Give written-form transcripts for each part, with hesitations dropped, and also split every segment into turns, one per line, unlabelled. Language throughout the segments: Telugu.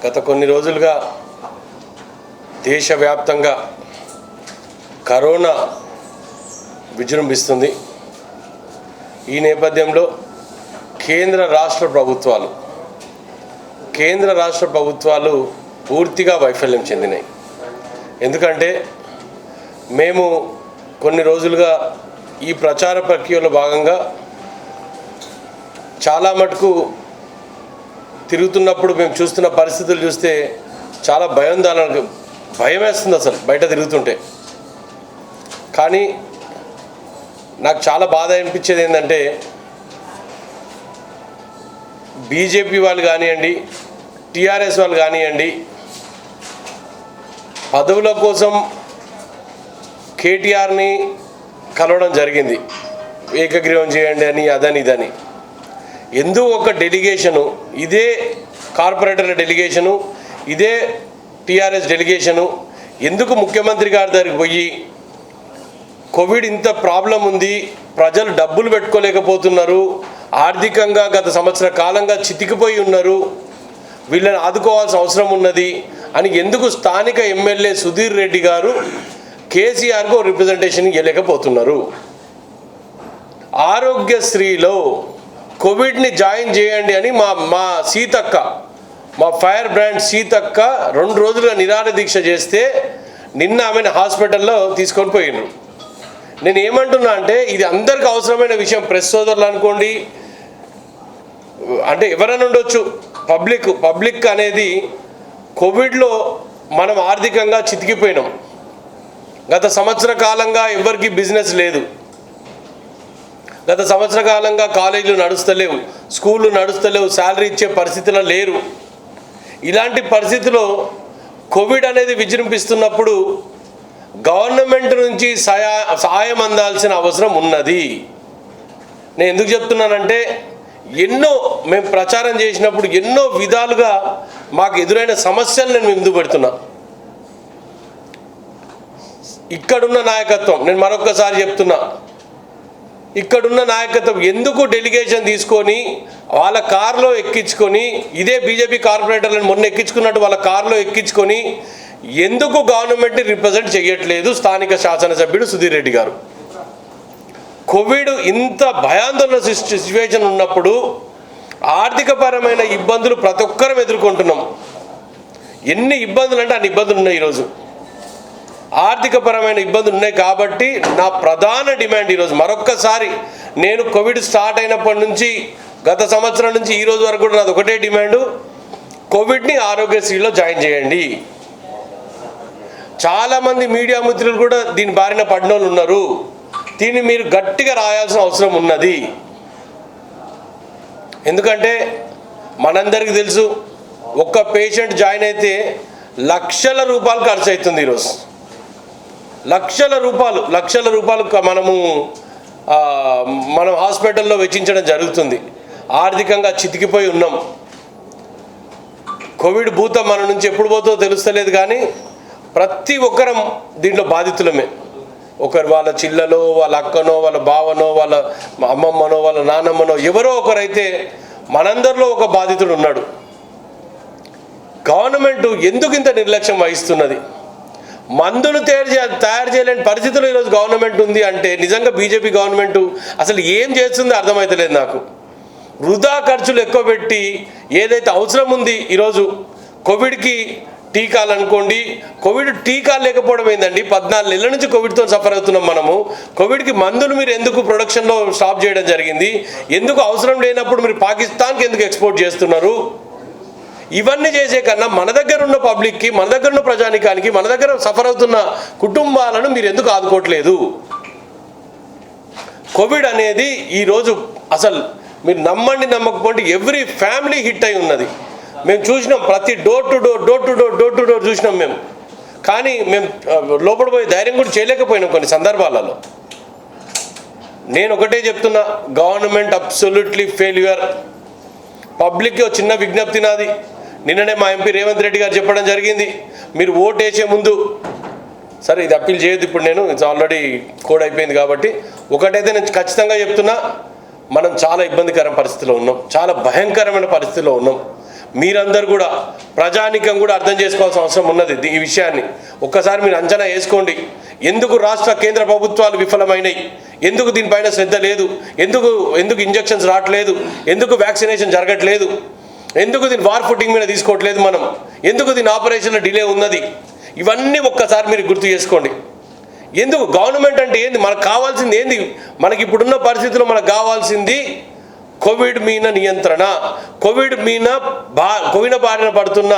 గత కొన్ని రోజులుగా దేశవ్యాప్తంగా కరోనా విజృంభిస్తుంది. ఈ నేపథ్యంలో కేంద్ర రాష్ట్ర ప్రభుత్వాలు పూర్తిగా వైఫల్యం చెందినాయి. ఎందుకంటే మేము కొన్ని రోజులుగా ఈ ప్రచార ప్రక్రియలో భాగంగా చాలా మటుకు తిరుగుతున్నప్పుడు మేము చూస్తున్న పరిస్థితులు చూస్తే చాలా భయం వేస్తుంది అసలు బయట తిరుగుతుంటే. కానీ నాకు చాలా బాధ అనిపించేది ఏంటంటే బీజేపీ వాళ్ళు కానివ్వండి, టీఆర్ఎస్ వాళ్ళు కానివ్వండి, పదవుల కోసం కేటీఆర్ని కలవడం జరిగింది. ఏకగ్రీవం చేయండి అని, అదని ఇదని. ఎందుకు ఒక డెలిగేషను, ఇదే కార్పొరేటర్ల డెలిగేషను, ఇదే టీఆర్ఎస్ డెలిగేషను ఎందుకు ముఖ్యమంత్రి గారి దగ్గరికి పోయి కోవిడ్ ఇంత ప్రాబ్లం ఉంది, ప్రజలు డబ్బులు పెట్టుకోలేకపోతున్నారు, ఆర్థికంగా గత సంవత్సర కాలంగా చితికిపోయి ఉన్నారు, వీళ్ళని ఆదుకోవాల్సిన అవసరం ఉన్నది అని ఎందుకు స్థానిక ఎమ్మెల్యే సుధీర్ రెడ్డి గారు కేసీఆర్కు రిప్రజెంటేషన్ ఇవ్వలేకపోతున్నారు? ఆరోగ్యశ్రీలో కోవిడ్ని జాయిన్ చేయండి అని మా సీతక్క, మా ఫైర్ బ్రాండ్ సీతక్క 2 రోజులుగా నిరాహార దీక్ష చేస్తే నిన్న ఆమెను హాస్పిటల్లో తీసుకొని పోయినారు. నేను ఏమంటున్నా అంటే ఇది అందరికీ అవసరమైన విషయం. ప్రెస్ సోదరులు అనుకోండి, అంటే ఎవరైనా ఉండొచ్చు, పబ్లిక్ అనేది కోవిడ్లో మనం ఆర్థికంగా చితికిపోయినాం. గత సంవత్సర కాలంగా ఎవరికి బిజినెస్ లేదు, గత సంవత్సర కాలంగా కాలేజీలు నడుస్తలేవు, స్కూళ్ళు నడుస్తలేవు, శాలరీ ఇచ్చే పరిస్థితిలో లేరు. ఇలాంటి పరిస్థితిలో కోవిడ్ అనేది విజృంభిస్తున్నప్పుడు గవర్నమెంట్ నుంచి సహాయం అందాల్సిన అవసరం ఉన్నది. నేను ఎందుకు చెప్తున్నానంటే మేము ప్రచారం చేసినప్పుడు ఎన్నో విధాలుగా మాకు ఎదురైన సమస్యలు నేను ముందు పెడుతున్నా. ఇక్కడున్న నాయకత్వం, నేను మరొకసారి చెప్తున్నా, ఇక్కడున్న నాయకత్వం ఎందుకు డెలిగేషన్ తీసుకొని వాళ్ళ కారులో ఎక్కించుకొని, ఇదే బీజేపీ కార్పొరేటర్లను మొన్న ఎక్కించుకున్నట్టు వాళ్ళ కారులో ఎక్కించుకొని ఎందుకు గవర్నమెంట్ని రిప్రజెంట్ చేయట్లేదు స్థానిక శాసనసభ్యుడు సుధీర్ రెడ్డి గారు? కోవిడ్ ఇంత భయాందోళన సిచ్యువేషన్ ఉన్నప్పుడు ఆర్థికపరమైన ఇబ్బందులు ప్రతి ఒక్కరం ఎదుర్కొంటున్నాం. ఎన్ని ఇబ్బందులు అంటే అన్ని ఇబ్బందులు ఉన్నాయి. ఈరోజు ఆర్థికపరమైన ఇబ్బందులు ఉన్నాయి. కాబట్టి నా ప్రధాన డిమాండ్ ఈరోజు మరొక్కసారి, నేను కోవిడ్ స్టార్ట్ అయినప్పటి నుంచి గత సంవత్సరం నుంచి ఈ రోజు వరకు కూడా నాది ఒకటే డిమాండు, కోవిడ్ని ఆరోగ్యశ్రీలో జాయిన్ చేయండి. చాలామంది మీడియా మిత్రులు కూడా దీని బారిన పడిన వాళ్ళు ఉన్నారు. దీన్ని మీరు గట్టిగా రాయాల్సిన అవసరం ఉన్నది. ఎందుకంటే మనందరికీ తెలుసు, ఒక్క పేషెంట్ జాయిన్ అయితే లక్షల రూపాయలు ఖర్చు అవుతుంది. ఈరోజు లక్షల రూపాయలు మనం హాస్పిటల్లో వెచ్చించడం జరుగుతుంది. ఆర్థికంగా చితికిపోయి ఉన్నాం. కోవిడ్ భూతం మన నుంచి ఎప్పుడు పోతుందో తెలుస్తలేదు. కానీ ప్రతి ఒక్కరం దీంట్లో బాధితులమే. ఒకరు వాళ్ళ చిల్లలో, వాళ్ళ అక్కనో, వాళ్ళ బావనో, వాళ్ళ అమ్మమ్మనో, వాళ్ళ నాన్నమ్మనో, ఎవరో ఒకరైతే మనందరిలో ఒక బాధితుడు ఉన్నాడు. గవర్నమెంట్ ఎందుకు ఇంత నిర్లక్ష్యం వహిస్తున్నది? మందులు తయారు చేయలేని పరిస్థితుల్లో ఈరోజు గవర్నమెంట్ ఉంది అంటే నిజంగా బీజేపీ గవర్నమెంట్ అసలు ఏం చేస్తుందో అర్థమవుతలేదు నాకు. వృధా ఖర్చులు ఎక్కువ పెట్టి ఏదైతే అవసరం ఉంది, ఈరోజు కోవిడ్కి టీకాలు అనుకోండి, కోవిడ్ టీకాలు లేకపోవడం ఏందండి? 14 నెలల నుంచి కోవిడ్తో సఫర్ అవుతున్నాం మనము. కోవిడ్కి మందులు మీరు ఎందుకు ప్రొడక్షన్లో స్టాప్ చేయడం జరిగింది? ఎందుకు అవసరం లేనప్పుడు మీరు పాకిస్తాన్కి ఎందుకు ఎక్స్పోర్ట్ చేస్తున్నారు? ఇవన్నీ చేసే కన్నా మన దగ్గర ఉన్న పబ్లిక్కి, మన దగ్గర ఉన్న ప్రజానికానికి, మన దగ్గర సఫర్ అవుతున్న కుటుంబాలను మీరు ఎందుకు ఆదుకోవట్లేదు? కోవిడ్ అనేది ఈరోజు అసలు మీరు నమ్మండి నమ్మకపోండి ఎవ్రీ ఫ్యామిలీ హిట్ అయి ఉన్నది. మేము చూసినాం, ప్రతి డోర్ టు డోర్ చూసినాం మేము. కానీ మేము లోపల పోయి ధైర్యం కూడా చేయలేకపోయినాం కొన్ని సందర్భాలలో. నేను ఒకటే చెప్తున్నా, గవర్నమెంట్ అబ్సల్యూట్లీ ఫెయిల్యూర్. పబ్లిక్కి ఒక చిన్న విజ్ఞప్తి నాది. నిన్ననే మా ఎంపీ రేవంత్ రెడ్డి గారు చెప్పడం జరిగింది, మీరు ఓటు వేసే ముందు, సరే ఇది అప్పీల్ చేయొద్దు ఇప్పుడు, నేను ఇట్స్ ఆల్రెడీ కోడ్ అయిపోయింది కాబట్టి, ఒకటైతే నేను ఖచ్చితంగా చెప్తున్నా, మనం చాలా ఇబ్బందికరమైన పరిస్థితిలో ఉన్నాం, చాలా భయంకరమైన పరిస్థితిలో ఉన్నాం. మీరందరూ కూడా ప్రజానికం కూడా అర్థం చేసుకోవాల్సిన అవసరం ఉన్నది ఈ విషయాన్ని. ఒక్కసారి మీరు అంచనా వేసుకోండి. ఎందుకు రాష్ట్ర కేంద్ర ప్రభుత్వాలు విఫలమైనవి, ఎందుకు దీనిపైన శ్రద్ధ లేదు, ఎందుకు ఇంజెక్షన్స్ రావట్లేదు, ఎందుకు వ్యాక్సినేషన్ జరగట్లేదు, ఎందుకు దీని వార్ ఫుటింగ్ మీద తీసుకోవట్లేదు మనం, ఎందుకు దీని ఆపరేషన్లో డిలే ఉన్నది, ఇవన్నీ ఒక్కసారి మీరు గుర్తు చేసుకోండి. ఎందుకు గవర్నమెంట్ అంటే ఏంది, మనకు కావాల్సింది ఏంది, మనకి ఇప్పుడున్న పరిస్థితుల్లో మనకు కావాల్సింది కోవిడ్ మీద నియంత్రణ, కోవిడ్ బారిన పడుతున్న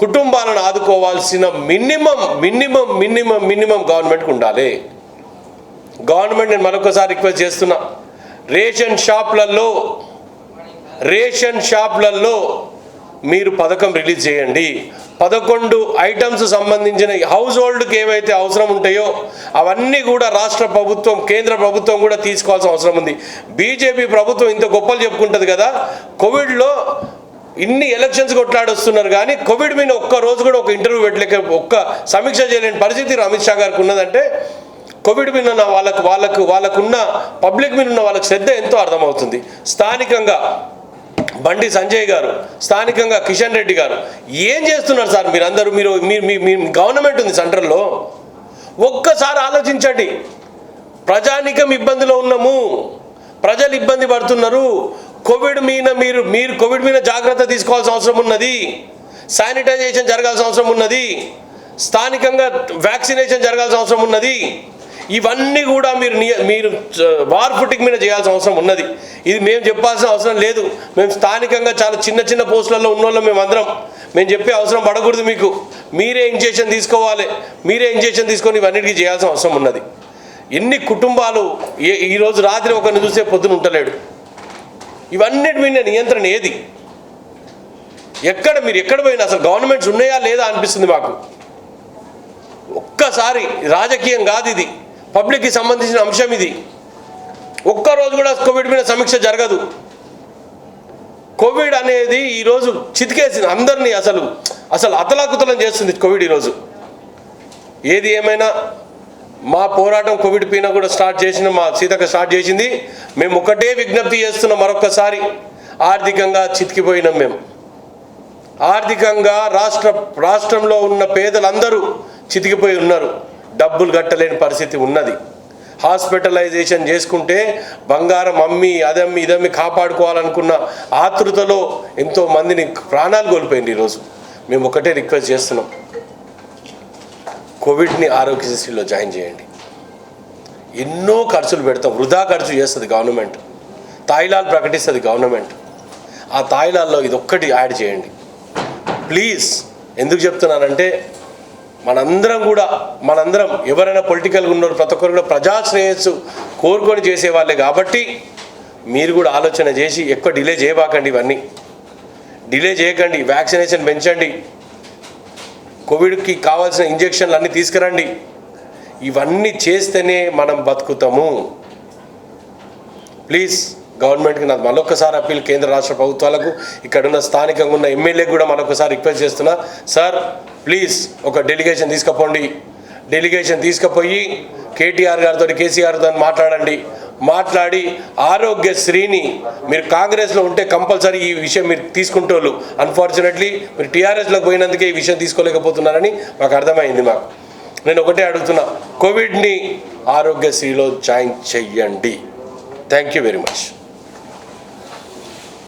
కుటుంబాలను ఆదుకోవాల్సిన మినిమం గవర్నమెంట్కి ఉండాలి. గవర్నమెంట్ నేను మరొకసారి రిక్వెస్ట్ చేస్తున్నా, రేషన్ షాప్లలో మీరు పథకం రిలీజ్ చేయండి. 11 ఐటమ్స్ సంబంధించిన హౌస్ హోల్డ్కి ఏవైతే అవసరం ఉంటాయో అవన్నీ కూడా రాష్ట్ర ప్రభుత్వం కేంద్ర ప్రభుత్వం కూడా తీసుకోవాల్సిన అవసరం ఉంది. బీజేపీ ప్రభుత్వం ఇంత గొప్పలు చెప్పుకుంటుంది కదా, కోవిడ్లో ఇన్ని ఎలక్షన్స్ కొట్లాడొస్తున్నారు కానీ కోవిడ్ మీద ఒక్క రోజు కూడా ఒక ఇంటర్వ్యూ పెట్టలేక ఒక్క సమీక్ష చేయలేని పరిస్థితి అమిత్ షా గారికి ఉన్నదంటే కోవిడ్ మీద ఉన్న వాళ్ళకున్న పబ్లిక్ మీద ఉన్న వాళ్ళకి శ్రద్ధ ఎంతో అర్థమవుతుంది. స్థానికంగా బండి సంజయ్ గారు, స్థానికంగా కిషన్ రెడ్డి గారు ఏం చేస్తున్నారు సార్? మీరందరూ మీ గవర్నమెంట్ ఉంది సెంట్రల్లో, ఒక్కసారి ఆలోచించండి. ప్రజానికం ఇబ్బందిలో ఉన్నాము, ప్రజలు ఇబ్బంది పడుతున్నారు. కోవిడ్ మీద మీరు కోవిడ్ మీద జాగ్రత్త తీసుకోవాల్సిన అవసరం ఉన్నది, శానిటైజేషన్ జరగాల్సిన అవసరం ఉన్నది, స్థానికంగా వ్యాక్సినేషన్ జరగాల్సిన అవసరం ఉన్నది. ఇవన్నీ కూడా మీరు వార్ ఫుటింగ్ మీద చేయాల్సిన అవసరం ఉన్నది. ఇది మేము చెప్పాల్సిన అవసరం లేదు. మేము స్థానికంగా చాలా చిన్న పోస్టులలో ఉన్నోళ్ళం మేము చెప్పే అవసరం పడకూడదు మీకు. మీరే ఇంజెక్షన్ తీసుకోవాలి, మీరే ఇంజెక్షన్ తీసుకొని ఇవన్నిటికీ చేయాల్సిన అవసరం ఉన్నది. ఎన్ని కుటుంబాలు ఈరోజు రాత్రి ఒకరిని చూసే పొద్దున ఉంటలేడు. ఇవన్నిటి మీద నియంత్రణ ఏది? మీరు ఎక్కడ పోయినా అసలు గవర్నమెంట్స్ ఉన్నాయా లేదా అనిపిస్తుంది మాకు. ఒక్కసారి రాజకీయం కాదు ఇది, పబ్లిక్కి సంబంధించిన అంశం ఇది. ఒక్కరోజు కూడా కోవిడ్ మీద సమీక్ష జరగదు. కోవిడ్ అనేది ఈరోజు చితికేసింది అందరినీ, అసలు అతలాకుతలం చేస్తుంది కోవిడ్ ఈరోజు. ఏది ఏమైనా మా పోరాటం కోవిడ్ పైన కూడా మా సీతక్క స్టార్ట్ చేసింది. మేము ఒకటే విజ్ఞప్తి చేస్తున్నాం మరొకసారి, ఆర్థికంగా చితికిపోయినాం మేము. ఆర్థికంగా రాష్ట్రంలో ఉన్న పేదలందరూ చితికిపోయి ఉన్నారు, డబ్బులు కట్టలేని పరిస్థితి ఉన్నది. హాస్పిటలైజేషన్ చేసుకుంటే బంగారం అమ్మి అదమ్మి ఇదమ్మి కాపాడుకోవాలనుకున్న ఆతృతలో ఎంతో మందిని ప్రాణాలు కోల్పోయింది. ఈరోజు మేము ఒకటే రిక్వెస్ట్ చేస్తున్నాం, కోవిడ్ని ఆరోగ్యశ్రీలో జాయిన్ చేయండి. ఎన్నో ఖర్చులు పెడతాం, వృధా ఖర్చు చేస్తుంది గవర్నమెంట్, తాయిలాలు ప్రకటిస్తుంది గవర్నమెంట్. ఆ తాయిలాల్లో ఇది ఒక్కటి యాడ్ చేయండి ప్లీజ్. ఎందుకు చెప్తున్నానంటే మనందరం ఎవరైనా పొలిటికల్గా ఉన్నారు ప్రతి ఒక్కరు కూడా ప్రజాశ్రేయస్సు కోరుకొని చేసేవాళ్ళే కాబట్టి మీరు కూడా ఆలోచన చేసి ఎక్కువ డిలే చేయబాకండి. ఇవన్నీ డిలే చేయకండి, వ్యాక్సినేషన్ పెంచండి, కోవిడ్కి కావాల్సిన ఇంజెక్షన్లు అన్నీ తీసుకురండి. ఇవన్నీ చేస్తేనే మనం బతుకుతాము. ప్లీజ్ గవర్నమెంట్కి నాకు మరొకసారి అప్పీల్, కేంద్ర రాష్ట్ర ప్రభుత్వాలకు, ఇక్కడున్న స్థానికంగా ఉన్న ఎమ్మెల్యేకి కూడా మరొకసారి రిక్వెస్ట్ చేస్తున్నా, సార్ ప్లీజ్ ఒక డెలిగేషన్ తీసుకుపోండి. డెలిగేషన్ తీసుకుపోయి కేటీఆర్ గారితో కేసీఆర్తో మాట్లాడి ఆరోగ్యశ్రీని మీరు కాంగ్రెస్లో ఉంటే కంపల్సరీ ఈ విషయం మీరు తీసుకుంటోళ్ళు. అన్ఫార్చునేట్లీ మీరు టీఆర్ఎస్లోకి పోయినందుకే ఈ విషయం తీసుకోలేకపోతున్నారని మాకు అర్థమైంది. నేను ఒకటే అడుగుతున్నా, కోవిడ్ని ఆరోగ్యశ్రీలో జాయిన్ చెయ్యండి. Thank you very much.